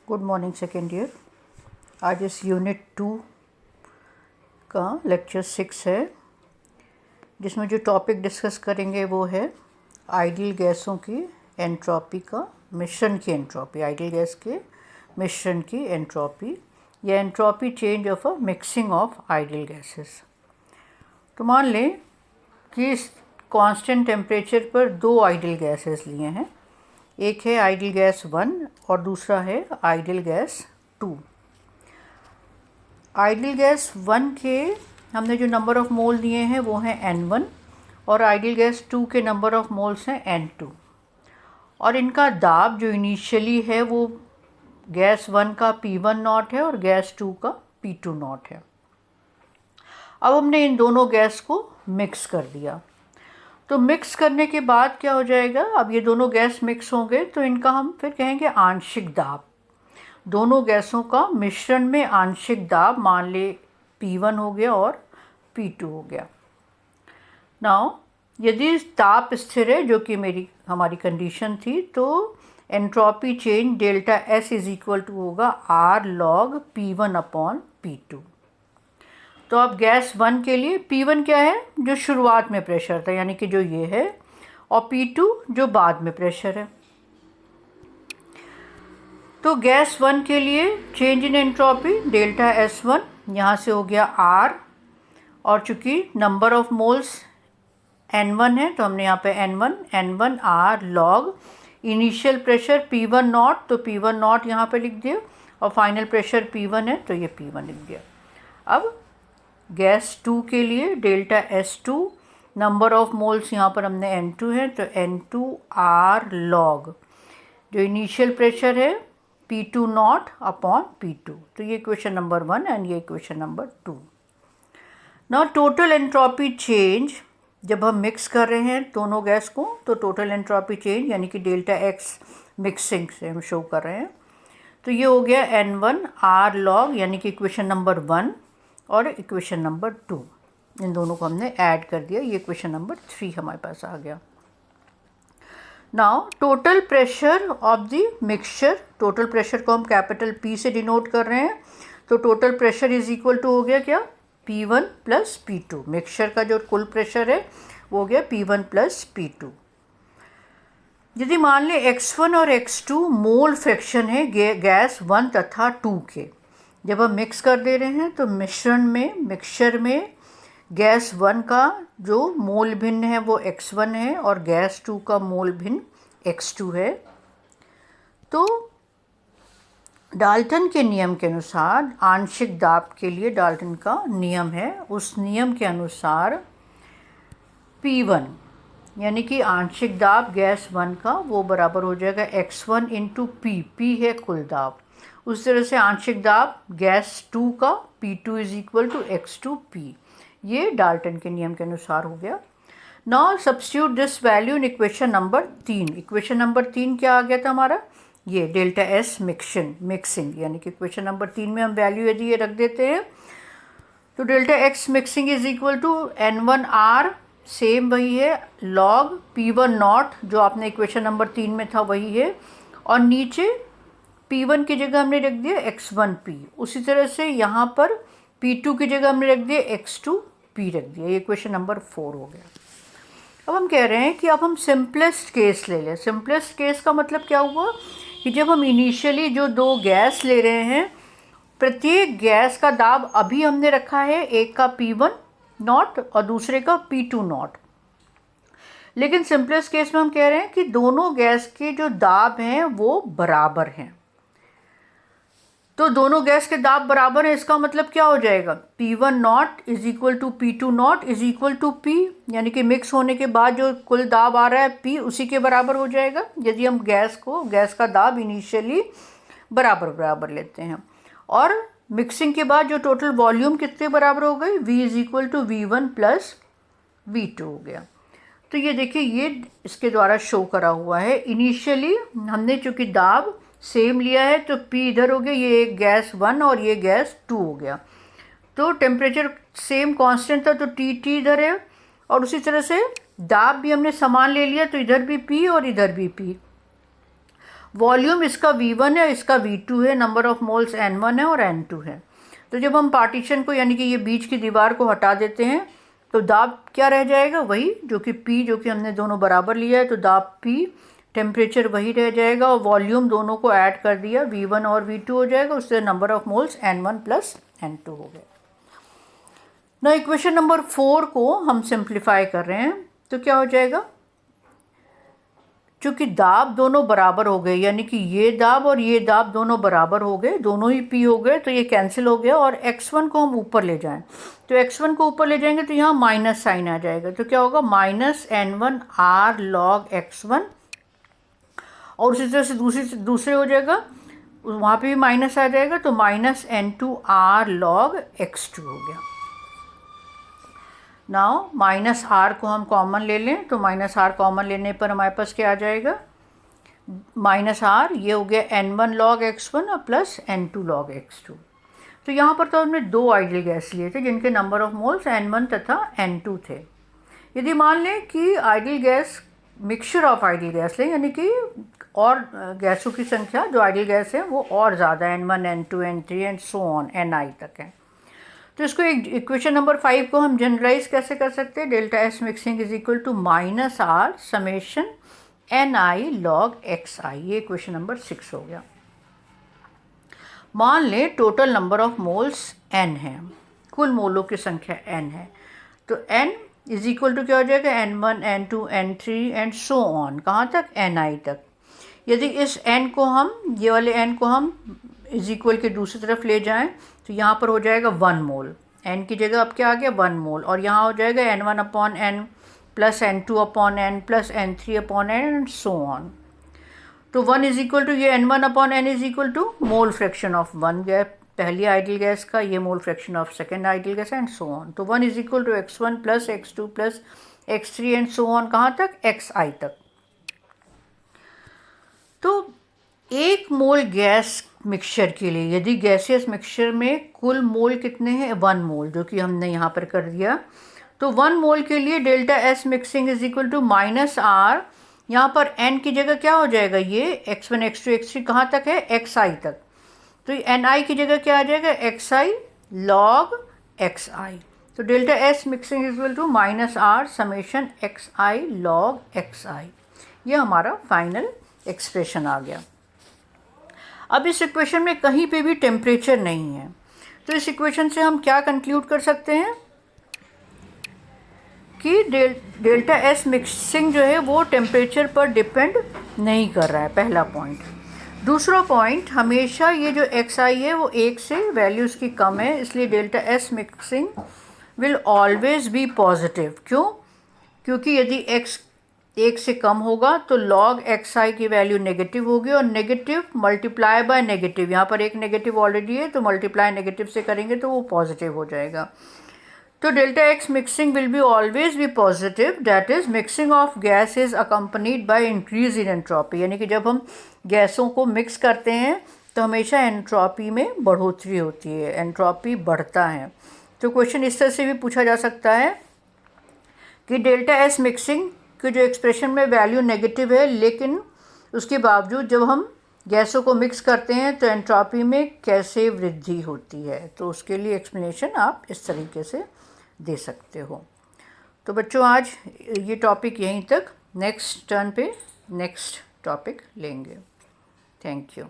Good morning second year. आज इस unit 2 का लेक्चर 6 है, जिसमें जो टॉपिक डिस्कस करेंगे वो है आइडियल गैसों की एंट्रोपी का मिश्रण की एंट्रोपी, आइडियल गैस के मिश्रण की एंट्रोपी या entropy change of a mixing of ideal gases. तो मान लें कि इस कांस्टेंट टेम्परेचर पर दो आइडियल गैसेस लिए हैं, एक है आइडियल गैस 1 और दूसरा है आइडियल गैस 2। आइडियल गैस 1 के हमने जो नंबर ऑफ मोल दिए हैं वो हैं N1 और आइडियल गैस 2 के नंबर ऑफ मोल्स हैं N2। और इनका दाब जो इनिशियली है वो गैस 1 का P1 नॉट है और गैस 2 का P2 नॉट है। अब हमने इन दोनों गैस को मिक्स कर दिया, तो मिक्स करने के बाद क्या हो जाएगा, अब ये दोनों गैस मिक्स होंगे तो इनका हम फिर कहेंगे आंशिक दाब। दोनों गैसों का मिश्रण में आंशिक दाब मान ले P1 हो गया और P2 हो गया। नाउ यदि ताप स्थिर है, जो कि हमारी कंडीशन थी, तो entropy change delta S is equal to होगा R log P1 upon P2। तो अब गैस 1 के लिए P1 क्या है, जो शुरुआत में प्रेशर था, यानी कि जो ये है, और P2 जो बाद में प्रेशर है। तो गैस 1 के लिए change in entropy delta S1 यहाँ से हो गया R, और चूँकि नंबर ऑफ मोल्स N1 है तो हमने यहाँ पे N1 R log initial pressure P1 not, तो P1 नॉट यहाँ पे लिख दिया, और फाइनल प्रेशर P1 है तो ये P1 लिख दिया। अब गैस 2 के लिए delta S2, number of moles यहाँ पर हमने N2 है तो N2 R log जो इनिशियल प्रेशर है P2 नॉट अपॉन P2। तो ये इक्वेशन नंबर 1 एंड ये equation number 2। Now total entropy change जब हम मिक्स कर रहे हैं दोनों गैस को, तो टोटल एंट्रोपी चेंज यानी कि डेल्टा X मिक्सिंग से हम शो कर रहे हैं, तो ये हो गया N1 R log यानी कि इक्वेशन नंबर 1 और इक्वेशन नंबर 2, इन दोनों को हमने ऐड कर दिया, ये इक्वेशन नंबर 3 हमारे पास आ गया। Now total pressure of the mixture, total pressure को हम कैपिटल P से डिनोट कर रहे हैं, तो total pressure is equal to हो गया क्या, P1 प्लस P2। मिक्सचर का जो कुल प्रेशर है वो हो गया P1 प्लस P2। यदि मान लें X1 और X2 मोल फ्रैक्शन है गैस 1 तथा 2 के, जब हम मिक्स कर दे रहे हैं तो मिक्सचर में गैस 1 का जो मोल भिन्न है वो X1 है और गैस 2 का मोल भिन्न X2 है। तो डाल्टन के नियम के अनुसार आंशिक दाब के लिए डाल्टन का नियम है, उस नियम के अनुसार P1 यानी कि आंशिक दाब गैस 1 का वो बराबर हो जाएगा X1 इंटू P है कुल दाब। उस तरह से आंशिक दाब गैस 2 का P2 is equal to X2P, ये डाल्टन के नियम के अनुसार हो गया। Now substitute this value in equation number 3। Equation number 3 क्या आ गया था हमारा, ये डेल्टा S मिक्सिंग, यानी कि इक्वेशन नंबर 3 में हम वैल्यू यदि ये रख देते हैं तो delta X mixing is equal to N1 R, same वही है, log P1 नॉट जो आपने इक्वेशन नंबर 3 में था वही है, और नीचे P1 की जगह हमने रख दिया X1P। उसी तरह से यहाँ पर P2 की जगह हमने रख दिया X2P रख दिया, ये इक्वेशन नंबर 4 हो गया। अब हम कह रहे हैं कि अब हम सिंपलेस्ट केस ले लें। सिंपलेस्ट केस का मतलब क्या हुआ कि जब हम इनिशियली जो दो गैस ले रहे हैं, प्रत्येक गैस का दाब अभी हमने रखा है, एक का P1 नॉट और दूसरे का P2 नॉट, लेकिन सिंपलेस्ट केस में हम कह रहे हैं कि दोनों गैस के जो दाब हैं वो बराबर हैं। तो दोनों गैस के दाब बराबर है, इसका मतलब क्या हो जाएगा, P1 nought is equal to P2 nought is equal to P, यानी कि मिक्स होने के बाद जो कुल दाब आ रहा है P उसी के बराबर हो जाएगा, यदि हम गैस का दाब इनिशियली बराबर लेते हैं। और मिक्सिंग के बाद जो टोटल वॉल्यूम कितने बराबर हो गए, V is equal to V1 plus V2 हो गया। तो ये देखिए, ये इसके द्वारा शो करा हुआ है। इनिशियली हमने चूँकि दाब सेम लिया है तो P इधर हो गया, ये एक गैस 1 और ये गैस 2 हो गया, तो टेम्परेचर सेम कांस्टेंट था तो T इधर है, और उसी तरह से दाब भी हमने समान ले लिया तो इधर भी P और इधर भी P। वॉल्यूम इसका V1 है, इसका V2 है, नंबर ऑफ मोल्स N1 है और N2 है। तो जब हम पार्टीशन को यानी कि ये बीच की दीवार को हटा देते हैं तो दाब क्या रह जाएगा, वही जो कि P, जो कि हमने दोनों बराबर लिया है, तो दाब P, टेम्परेचर वही रह जाएगा और वॉल्यूम दोनों को ऐड कर दिया, V1 और V2 हो जाएगा, उससे number of moles N1 plus N2 हो गया। ना इक्वेशन नंबर 4 को हम सिंप्लीफाई कर रहे हैं तो क्या हो जाएगा, चूँकि दाब दोनों बराबर हो गए, यानी कि ये दाब और ये दाब दोनों बराबर हो गए, दोनों ही P हो गए, तो ये कैंसिल हो गया। और x1 को हम ऊपर ले जाएं तो x1 को ऊपर ले जाएंगे तो यहाँ माइनस साइन आ जाएगा, तो क्या होगा minus N1 R log x1, और उसी तरह से दूसरे हो जाएगा, वहाँ पे भी माइनस आ जाएगा, तो minus N2 R log x2 हो गया। नाउ माइनस आर को हम कॉमन ले लें तो माइनस आर कॉमन लेने पर हमारे पास क्या आ जाएगा, माइनस आर, ये हो गया N1 log x1 और प्लस N2 log x2। तो यहाँ पर तो हमने दो आइडियल गैस लिए थे जिनके नंबर ऑफ मोल्स N1 तथा N2 थे। यदि मान लें कि ideal gas, mixture of ideal gas लें, यानी कि और गैसों की संख्या जो आइडियल गैस है वो और ज़्यादा N1 N2 N3 and so on Ni तक है, तो इसको एक इक्वेशन नंबर 5 को हम जनरलाइज कैसे कर सकते हैं, delta S mixing is equal to minus R summation Ni log xi, ये इक्वेशन नंबर 6 हो गया। मान लें total number of moles n है, कुल मोलों की संख्या n है, तो n इज इक्वल टू क्या हो जाएगा N1 N2 N3 and so on, कहाँ तक Ni तक। यदि इस n को हम, ये वाले n को हम इज इक्वल के दूसरी तरफ ले जाएं तो यहाँ पर हो जाएगा 1 मोल, n की जगह अब क्या आ गया 1 मोल, और यहाँ हो जाएगा N1 upon n plus N2 upon n plus N3 upon n and so on. तो 1 इज इक्वल टू ये N1 upon n is equal to mole fraction of 1 gas पहली आइडियल गैस का, ये mole fraction of second ideal gas and so on. तो 1 is equal to x1 plus x2 plus x3 and so on, कहाँ तक xi तक। तो एक मोल gas mixture के लिए यदि गैसियस मिक्सचर में कुल मोल कितने हैं 1 मोल, जो कि हमने यहाँ पर कर दिया, तो 1 मोल के लिए delta S mixing is equal to minus R, यहाँ पर n की जगह क्या हो जाएगा, ये x1 x2 x3 कहाँ तक है xi तक, तो Ni की जगह क्या आ जाएगा xi log xi। तो delta S mixing is equal to minus R summation xi log xi, ये हमारा फाइनल एक्सप्रेशन आ गया। अब इस इक्वेशन में कहीं पे भी टेम्परेचर नहीं है, तो इस इक्वेशन से हम क्या कंक्लूड कर सकते हैं कि डेल्टा एस मिक्सिंग जो है वो टेम्परेचर पर डिपेंड नहीं कर रहा है, पहला पॉइंट। दूसरा पॉइंट, हमेशा ये जो xi है वो 1 से वैल्यू इसकी कम है, इसलिए delta S mixing will always be positive. क्यों? क्योंकि यदि x 1 से कम होगा तो log xi की वैल्यू नेगेटिव होगी, और नेगेटिव मल्टीप्लाई बाय नेगेटिव, यहाँ पर एक नेगेटिव ऑलरेडी है तो मल्टीप्लाई नेगेटिव से करेंगे तो वो पॉजिटिव हो जाएगा। तो delta x mixing will be always be positive, that is mixing of gas is accompanied by increase in entropy, यानी कि जब हम गैसों को मिक्स करते हैं तो हमेशा एंट्रोपी में बढ़ोतरी होती है, एंट्रोपी बढ़ता है। तो क्वेश्चन इस तरह से भी पूछा जा सकता है कि डेल्टा एस मिक्सिंग कि जो एक्सप्रेशन में वैल्यू नेगेटिव है, लेकिन उसके बावजूद जब हम गैसों को मिक्स करते हैं तो एंट्रोपी में कैसे वृद्धि होती है, तो उसके लिए एक्सप्लेनेशन आप इस तरीके से दे सकते हो। तो बच्चों आज ये टॉपिक यहीं तक, नेक्स्ट टर्न पे नेक्स्ट टॉपिक लेंगे। Thank you.